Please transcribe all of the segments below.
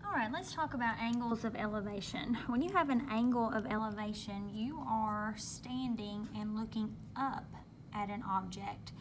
All right, let's talk about angles of elevation. When you have an angle of elevation, you are standing and looking up at an object.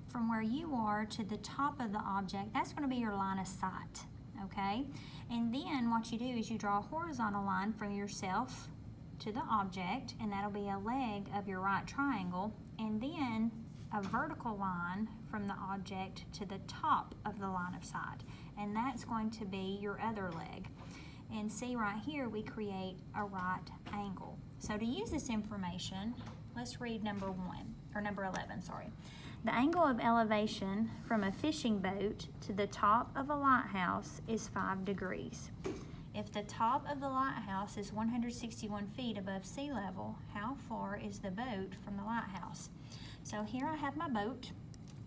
From where you are to the top of the object, that's going to be your line of sight, okay? And then what you do is you draw a horizontal line from yourself to the object, and that'll be a leg of your right triangle, and then a vertical line from the object to the top of the line of sight, and that's going to be your other leg. And see right here, we create a right angle. So to use this information, let's read number 11, sorry. The angle of elevation from a fishing boat to the top of a lighthouse is 5 degrees. If the top of the lighthouse is 161 feet above sea level, how far is the boat from the lighthouse? So here I have my boat,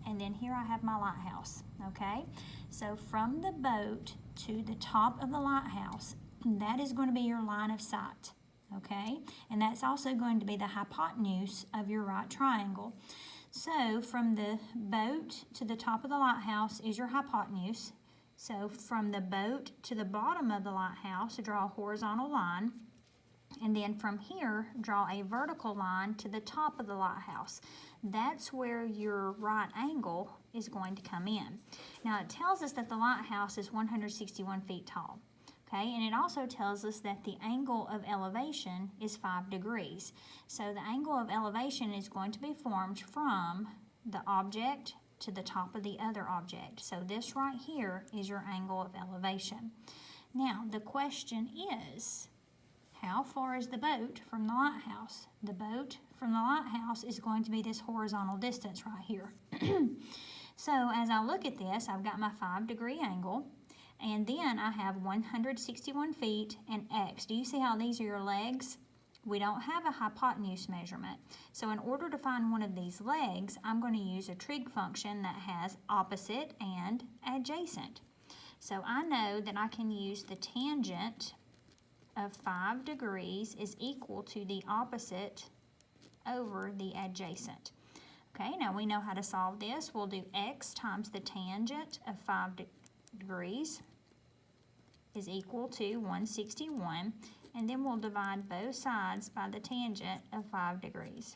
and then here I have my lighthouse, okay? So from the boat to the top of the lighthouse, that is going to be your line of sight, okay? And that's also going to be the hypotenuse of your right triangle. So from the boat to the top of the lighthouse is your hypotenuse. So from the boat to the bottom of the lighthouse, draw a horizontal line. And then from here, draw a vertical line to the top of the lighthouse. That's where your right angle is going to come in. Now it tells us that the lighthouse is 161 feet tall. Okay, and it also tells us that the angle of elevation is 5 degrees. So the angle of elevation is going to be formed from the object to the top of the other object. So this right here is your angle of elevation. Now the question is, how far is the boat from the lighthouse? The boat from the lighthouse is going to be this horizontal distance right here. So as I look at this, I've got my 5-degree angle. And then I have 161 feet and x. Do you see how these are your legs? We don't have a hypotenuse measurement. So in order to find one of these legs, I'm going to use a trig function that has opposite and adjacent. So I know that I can use the tangent of 5 degrees is equal to the opposite over the adjacent. Okay, now we know how to solve this. We'll do x times the tangent of 5 degrees is equal to 161, and then we'll divide both sides by the tangent of 5 degrees.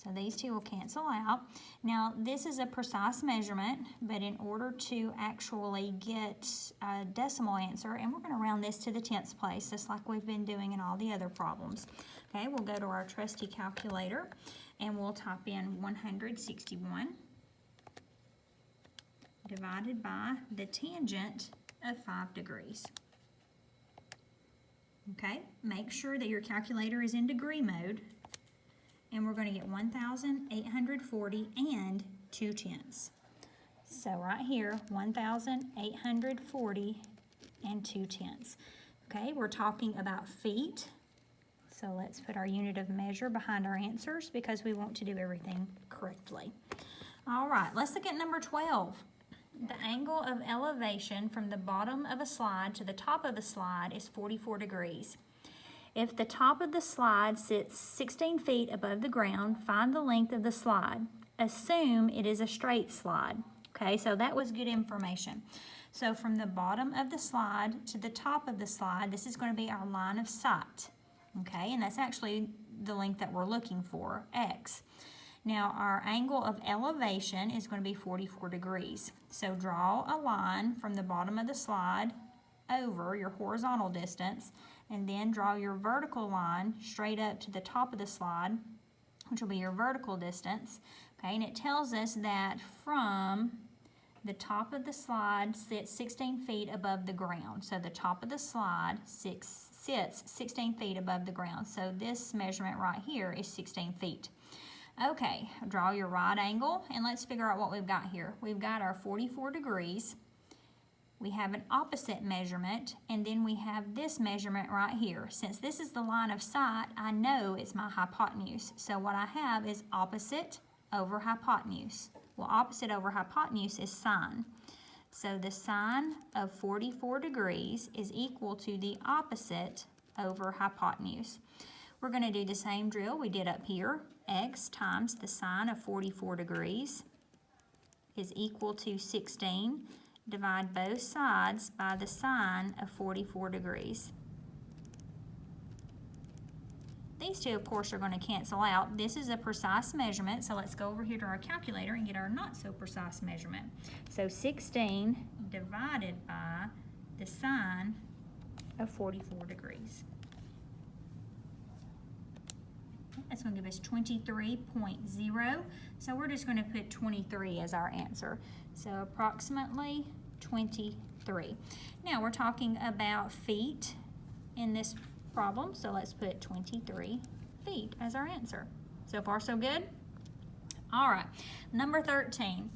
So these two will cancel out. Now this is a precise measurement, but in order to actually get a decimal answer, and we're going to round this to the 10th place, just like we've been doing in all the other problems. Okay, we'll go to our trusty calculator, and we'll type in 161 divided by the tangent of 5 degrees. Okay, make sure that your calculator is in degree mode, and we're going to get 1,840 and 2/10. So right here, 1,840 and 2/10. Okay, we're talking about feet. So let's put our unit of measure behind our answers because we want to do everything correctly. All right, let's look at number 12. The angle of elevation from the bottom of a slide to the top of the slide is 44 degrees. If the top of the slide sits 16 feet above the ground, find the length of the slide. Assume it is a straight slide. Okay, so that was good information. So from the bottom of the slide to the top of the slide, this is going to be our line of sight. Okay, and that's actually the length that we're looking for, x. Now our angle of elevation is going to be 44 degrees. So draw a line from the bottom of the slide over your horizontal distance, and then draw your vertical line straight up to the top of the slide, which will be your vertical distance. Okay, and it tells us that from the top of the slide sits 16 feet above the ground. So the top of the slide sits 16 feet above the ground. So this measurement right here is 16 feet. Okay, draw your right angle, and let's figure out what we've got here. We've got our 44 degrees. We have an opposite measurement, and then we have this measurement right here. Since this is the line of sight, I know it's my hypotenuse. So what I have is opposite over hypotenuse. Well, opposite over hypotenuse is sine. So the sine of 44 degrees is equal to the opposite over hypotenuse. We're going to do the same drill we did up here. X times the sine of 44 degrees is equal to 16. divide both sides by the sine of 44 degrees. These two, of course, are going to cancel out. This is a precise measurement, so let's go over here to our calculator and get our not so precise measurement. So 16 divided by the sine of 44 degrees. That's going to give us 23.0. So we're just going to put 23 as our answer. So approximately 23. Now we're talking about feet in this problem, so let's put 23 feet as our answer. So far, so good? All right, number 13.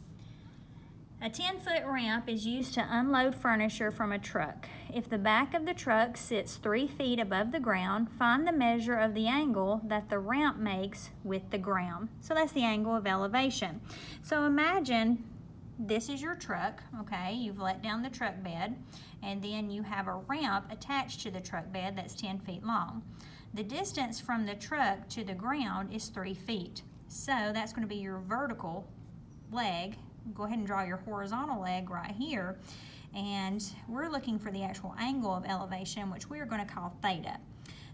A 10-foot ramp is used to unload furniture from a truck. If the back of the truck sits 3 feet above the ground, find the measure of the angle that the ramp makes with the ground. So that's the angle of elevation. So imagine this is your truck, okay? You've let down the truck bed, and then you have a ramp attached to the truck bed that's 10 feet long. The distance from the truck to the ground is 3 feet. So that's going to be your vertical leg. Go ahead and draw your horizontal leg right here. And we're looking for the actual angle of elevation, which we are going to call theta.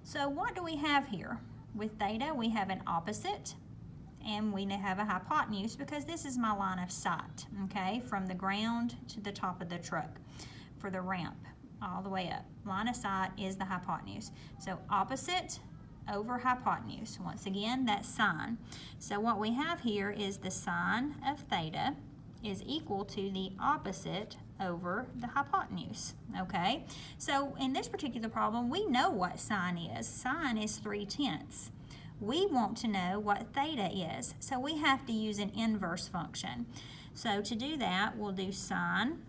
So what do we have here? With theta, we have an opposite, and we have a hypotenuse because this is my line of sight, okay, from the ground to the top of the truck for the ramp all the way up. Line of sight is the hypotenuse. So opposite over hypotenuse. Once again, that's sine. So what we have here is the sine of theta is equal to the opposite over the hypotenuse, okay? So in this particular problem, we know what sine is. Sine is 3/10. We want to know what theta is, so we have to use an inverse function. So to do that, we'll do sine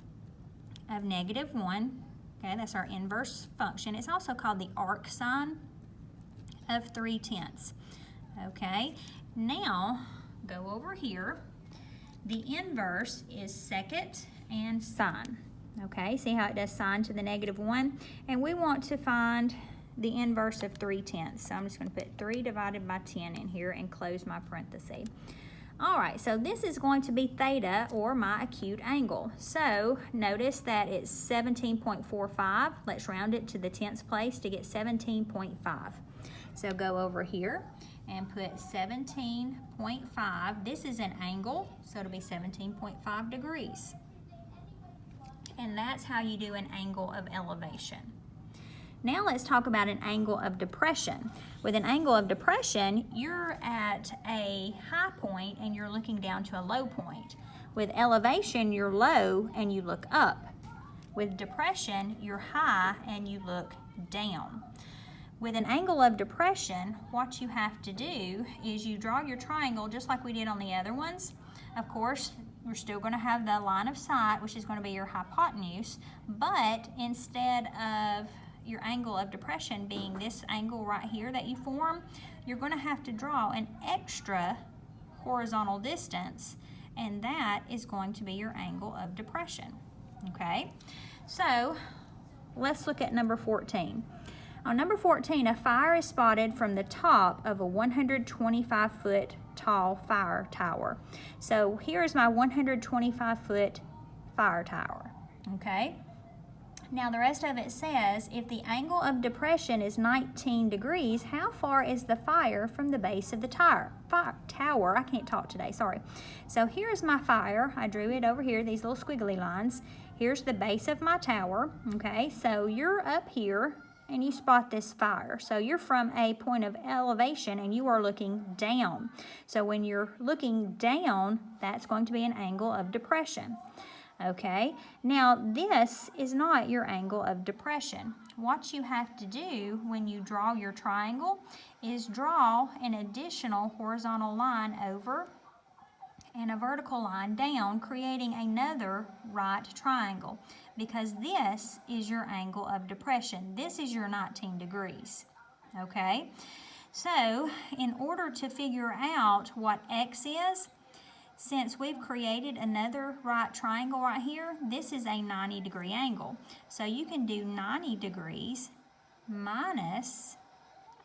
of -1, okay, that's our inverse function. It's also called the arc sine of 3/10. Okay, now go over here. The inverse is second and sine. Okay, see how it does sine to the -1? And we want to find the inverse of 3/10. So I'm just going to put 3 divided by 10 in here and close my parenthesis. All right, so this is going to be theta, or my acute angle. So notice that it's 17.45. Let's round it to the 10th place to get 17.5. So go over here and put 17.5. This is an angle, so it'll be 17.5 degrees. And that's how you do an angle of elevation. Now let's talk about an angle of depression. With an angle of depression, you're at a high point and you're looking down to a low point. With elevation, you're low and you look up. With depression, you're high and you look down. With an angle of depression, what you have to do is you draw your triangle just like we did on the other ones. Of course, we're still going to have the line of sight, which is going to be your hypotenuse, but instead of your angle of depression being this angle right here that you form, you're going to have to draw an extra horizontal distance, and that is going to be your angle of depression. Okay, so let's look at number 14. On number 14, a fire is spotted from the top of a 125-foot tall fire tower. So here's my 125-foot fire tower, okay? Now the rest of it says, if the angle of depression is 19 degrees, how far is the fire from the base of the tower? I can't talk today, sorry. So here's my fire. I drew it over here, these little squiggly lines. Here's the base of my tower, okay? So you're up here and you spot this fire. So you're from a point of elevation and you are looking down. So when you're looking down, that's going to be an angle of depression. Okay, now this is not your angle of depression. What you have to do when you draw your triangle is draw an additional horizontal line over and a vertical line down, creating another right triangle, because this is your angle of depression. This is your 19 degrees, okay? So in order to figure out what X is, since we've created another right triangle right here, this is a 90-degree angle. So you can do 90 degrees minus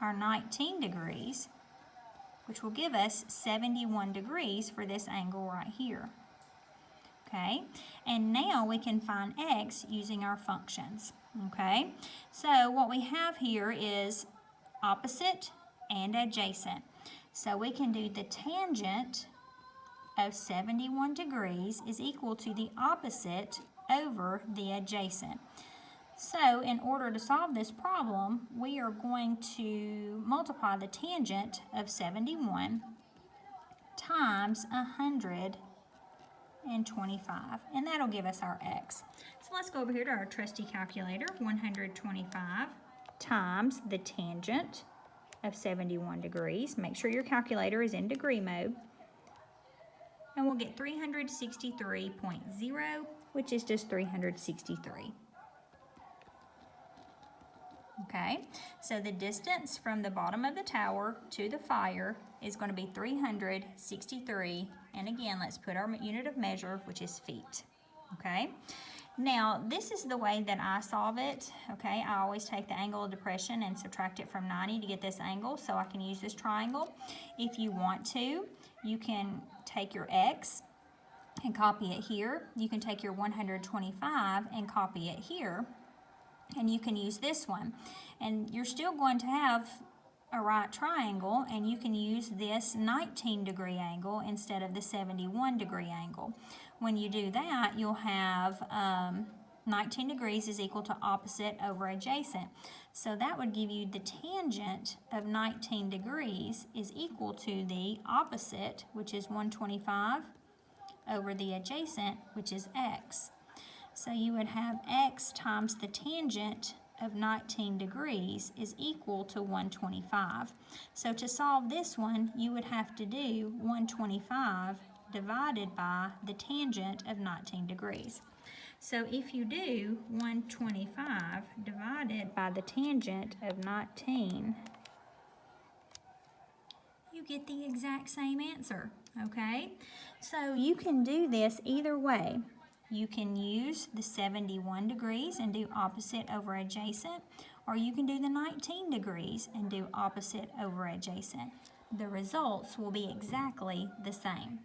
our 19 degrees, which will give us 71 degrees for this angle right here. okay? And now we can find x using our functions, okay? So what we have here is opposite and adjacent. So we can do the tangent of 71 degrees is equal to the opposite over the adjacent. So in order to solve this problem, we are going to multiply the tangent of 71 times 125, and that'll give us our x. So let's go over here to our trusty calculator. 125 times the tangent of 71 degrees. Make sure your calculator is in degree mode. And we'll get 363.0, which is just 363. Okay, so the distance from the bottom of the tower to the fire is going to be 363. And again, let's put our unit of measure, which is feet. Okay, now this is the way that I solve it. Okay, I always take the angle of depression and subtract it from 90 to get this angle, so I can use this triangle. If you want to, you can take your x and copy it here. You can take your 125 and copy it here. And you can use this one. And you're still going to have a right triangle, and you can use this 19-degree angle instead of the 71-degree angle. When you do that, you'll have 19 degrees is equal to opposite over adjacent. So that would give you the tangent of 19 degrees is equal to the opposite, which is 125, over the adjacent, which is x. So you would have x times the tangent of 19 degrees is equal to 125. So to solve this one, you would have to do 125 divided by the tangent of 19 degrees. So if you do 125 divided by the tangent of 19, you get the exact same answer, okay? So you can do this either way. You can use the 71 degrees and do opposite over adjacent, or you can do the 19 degrees and do opposite over adjacent. The results will be exactly the same.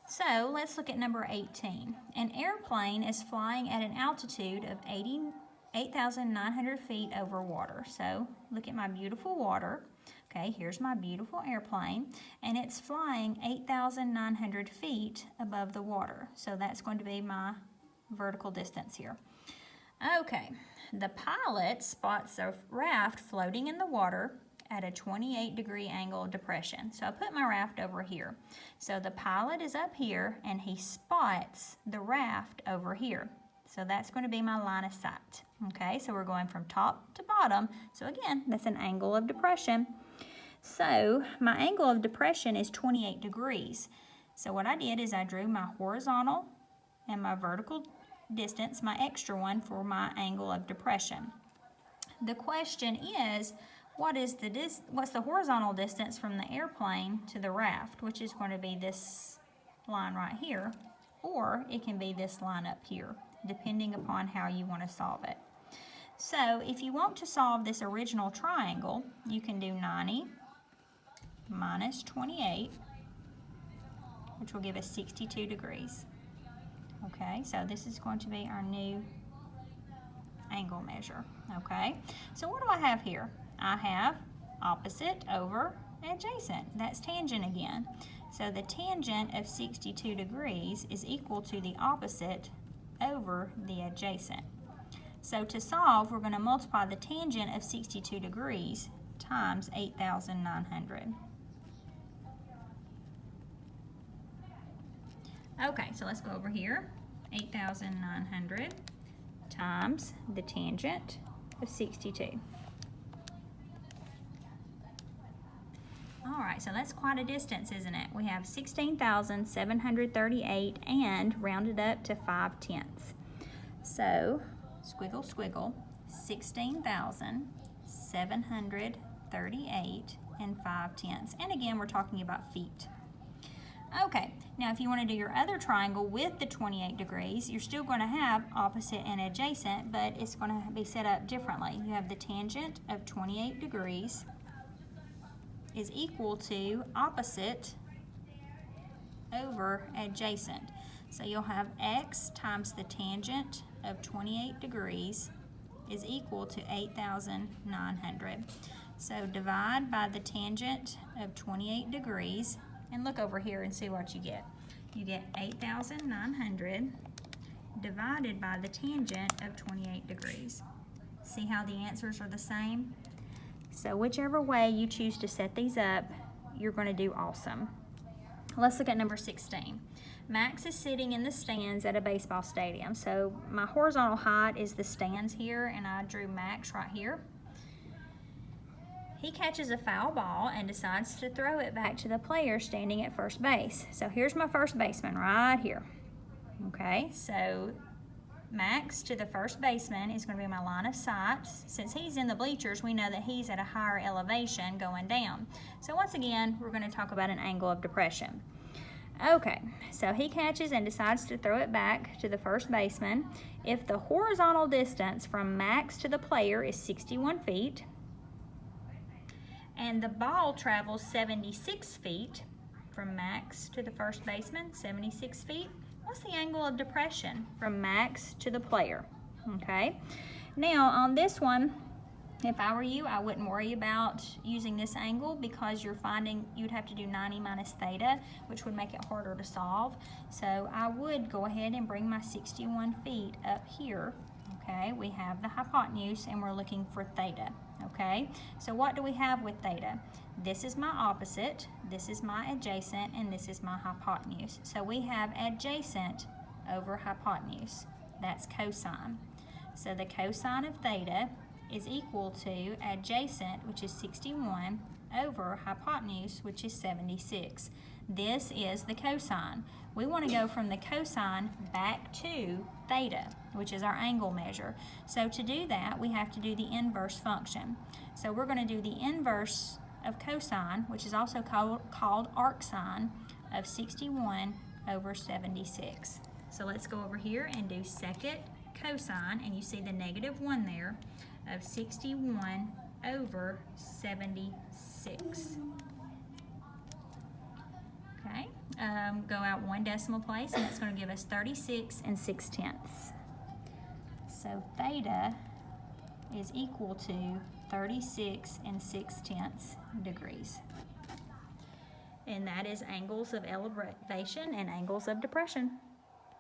So let's look at number 18. An airplane is flying at an altitude of 8,900 feet over water. So look at my beautiful water. Okay, here's my beautiful airplane, and it's flying 8,900 feet above the water. So that's going to be my vertical distance here. Okay, the pilot spots a raft floating in the water at a 28-degree angle of depression. So I put my raft over here. So the pilot is up here, and he spots the raft over here. So that's going to be my line of sight. Okay, so we're going from top to bottom. So again, that's an angle of depression. So my angle of depression is 28 degrees. So what I did is I drew my horizontal and my vertical distance, my extra one for my angle of depression. The question is, what's the horizontal distance from the airplane to the raft, which is going to be this line right here, or it can be this line up here, depending upon how you want to solve it. So if you want to solve this original triangle, you can do 90 minus 28, which will give us 62 degrees. Okay, so this is going to be our new angle measure. Okay, so what do I have here? I have opposite over adjacent. That's tangent again. So the tangent of 62 degrees is equal to the opposite over the adjacent. So to solve, we're going to multiply the tangent of 62 degrees times 8,900. Okay, so let's go over here. 8,900 times the tangent of 62. All right, so that's quite a distance, isn't it? We have 16,738 and rounded up to 5/10. So, squiggle, squiggle, 16,738 and 5/10. And again, we're talking about feet. Okay, now if you want to do your other triangle with the 28 degrees, you're still going to have opposite and adjacent, but it's going to be set up differently. You have the tangent of 28 degrees is equal to opposite over adjacent. So you'll have x times the tangent of 28 degrees is equal to 8,900. So divide by the tangent of 28 degrees, and look over here and see what you get. You get 8,900 divided by the tangent of 28 degrees. See how the answers are the same? So whichever way you choose to set these up, you're going to do awesome. Let's look at number 16. Max is sitting in the stands at a baseball stadium. So my horizontal height is the stands here, and I drew Max right here. He catches a foul ball and decides to throw it back to the player standing at first base. So here's my first baseman right here. Okay, so Max to the first baseman is going to be my line of sight. Since he's in the bleachers, we know that he's at a higher elevation going down. So once again, we're going to talk about an angle of depression. Okay, so he catches and decides to throw it back to the first baseman. If the horizontal distance from Max to the player is 61 feet, and the ball travels 76 feet from Max to the first baseman, 76 feet, what's the angle of depression from Max to the player? Okay, now on this one, if I were you, I wouldn't worry about using this angle because you're finding you'd have to do 90 minus theta, which would make it harder to solve. So I would go ahead and bring my 61 feet up here. Okay, we have the hypotenuse and we're looking for theta. Okay, so what do we have with theta? This is my opposite, this is my adjacent, and this is my hypotenuse. So we have adjacent over hypotenuse. That's cosine. So the cosine of theta is equal to adjacent, which is 61, over hypotenuse, which is 76. This is the cosine. We want to go from the cosine back to theta, which is our angle measure. So to do that, we have to do the inverse function. So we're going to do the inverse of cosine, which is also called arc sine, of 61 over 76. So let's go over here and do second cosine, and you see the -1 there, of 61 over 76. Okay, go out 1 decimal place, and that's going to give us 36 6/10. So theta is equal to 36 6/10 degrees. And that is angles of elevation and angles of depression.